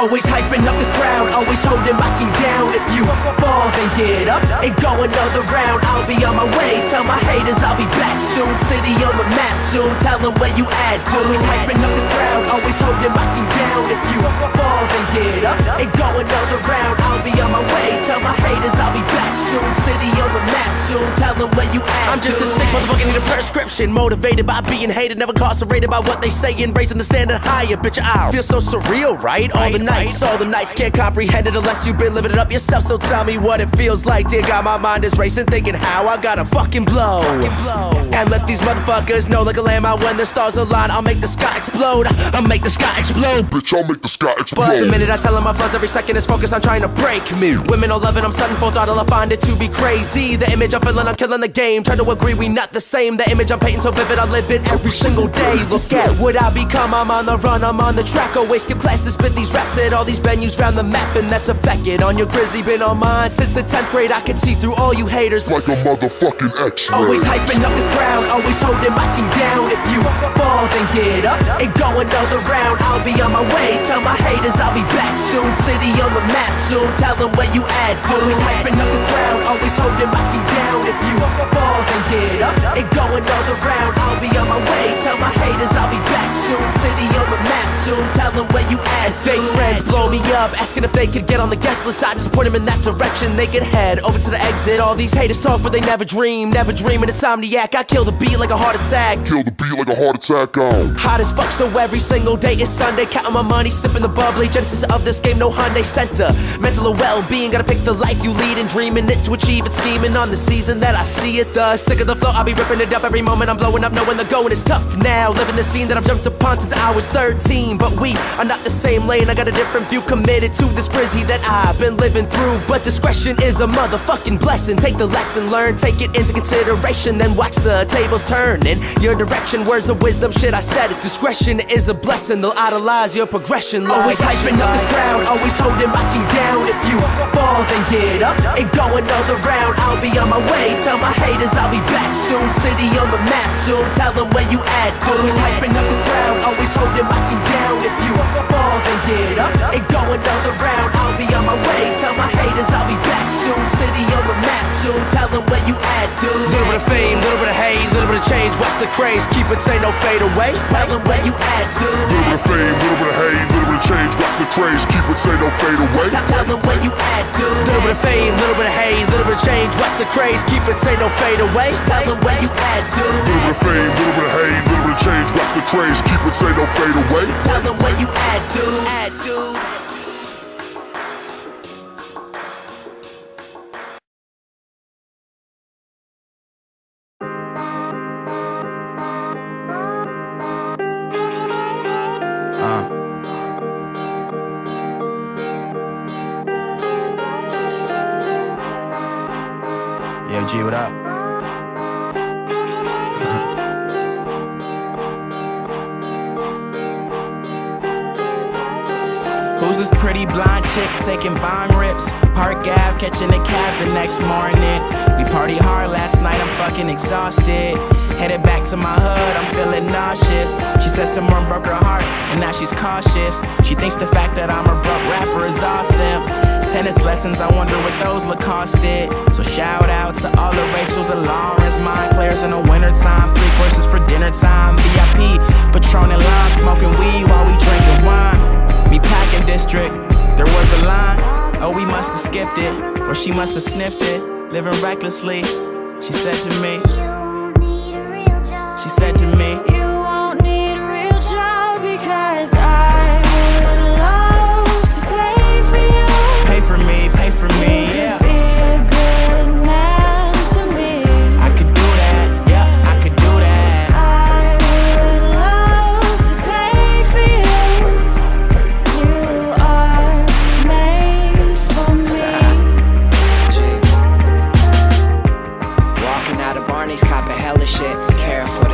Always hyping up the crowd, always holding my team down. If you fall, then get up and go another round. I'll be on my way, tell my haters I'll be back soon. City on the map soon, tell them where you at. Always hyping up the crowd, always holding my team down. If you fall, then get up and go another round. I'll be on my way, tell my haters I'll be back soon. City on the map soon, tell them where you at. I'm just a sick motherfucker, need a prescription. Motivated by being hated, never incarcerated by what they say and raising the standard higher. Bitch, I feel so surreal, right? All the nights can't comprehend it unless you've been living it up yourself. So tell me what it feels like. Dear God, my mind is racing, thinking how I gotta fucking blow. And let these motherfuckers know like a landmine when the stars align. I'll make the sky explode. I'll make the sky explode. Bitch, I'll make the sky explode. But the minute I tell them my fuzz, every second is focused on trying to break me. Women all loving, I'm sudden full throttle, I find it to be crazy. The image I'm feeling, I'm killing the game. Try to agree, we not the same. The image I'm painting so vivid, I live it every single day. Look at what I become, I'm on the run, I'm on the track. Always skip class to spit these raps at all these venues round the map. And that's a fact, it on your Grizzy, been on mine since the 10th grade. I can see through all you haters like a motherfucking X-ray. Always hyping up the crowd, always holding my team down. If you fall, then get up and go another round. I'll be on my way, tell my haters I'll be back soon. City on the map soon, tell them where you at. Always hyping up the crowd, always holding my team down. If you fall, then get up and go another round. I'll be on my way, tell my haters I'll be back soon. City on the map soon, tell them where you at. Fake friends blow me up, asking if they could get on the guest list. I just point them in that direction, they could head over to the exit. All these haters talk but they never dream an insomniac. I kill the beat like a heart attack. Kill the beat like a heart attack on. Hot as fuck, so every single day is Sunday. Counting my money, sipping the bubbly. Genesis of this game, no Hyundai Center. Mental well-being, gotta pick the life you lead and dreaming it to achieve it. Scheming on the season that I see it. The sick of the flow, I'll be ripping it up every moment. I'm blowing up, knowing the going is tough now. Living the scene that I've jumped upon since I was 13. But we are not the same lane, I got a different view. Committed to this Grizzy that I've been living through. But discretion is a motherfucking blessing. Take the lesson, learn, take it into consideration. Then watch the tables turn in your direction. Words of wisdom, shit, I said it. Discretion is a blessing, they'll idolize your progression. Always hyping up the crowd, always holding my team down. If you fall, then get up and go another round. I'll be on my way, tell my haters I'll be back soon. City on the map soon, tell them where you at. Always hyping up the crowd, always holding my team down. If you fall, then get up and go another round. I'll be on my way, tell my haters I'll be back soon. City on the map soon, tell them where you at, dude. Little bit of fame, little bit of hate, little bit of change. Watch the craze, keep it, say no fade away. Tell them where you at, dude. Little bit of fame, little bit of hate, little bit of change. Watch the craze, keep it, say no fade away. Tell them where you at, dude. Little bit of fame, little bit of hate, little bit of change. Watch the craze, keep it, say no fade away. Tell them where you at, dude. Little bit of fame, little bit of hate, little bit of change. Watch the craze, keep it, say no fade away. Tell them where you at, dude. At, dude. Yo, G, what up? Who's this pretty blonde chick taking bong rips? Park Ave, catching a cab the next morning. We party hard last night, I'm fucking exhausted. Headed back to my hood, I'm feeling nauseous. She said someone broke her heart, and now she's cautious. She thinks the fact that I'm a broke rapper is awesome. Tennis lessons, I wonder what those Lacoste did. So shout out to all the Rachels and Lawrence, Montclairs in the wintertime. 3 courses for dinner time, VIP, Patron and lime. Smoking weed while we drinking wine. Me packing district, there was a line. Oh, we must have skipped it, or she must have sniffed it. Living recklessly, she said to me. She said to me, you won't need a real job because I would love to pay for you. pay for me, pay for me, yeah. Be a good man to me. I could do that, yeah, I could do that. I would love to pay for you. You are made for me. Walking out of Barney's, copping hella shit. Careful,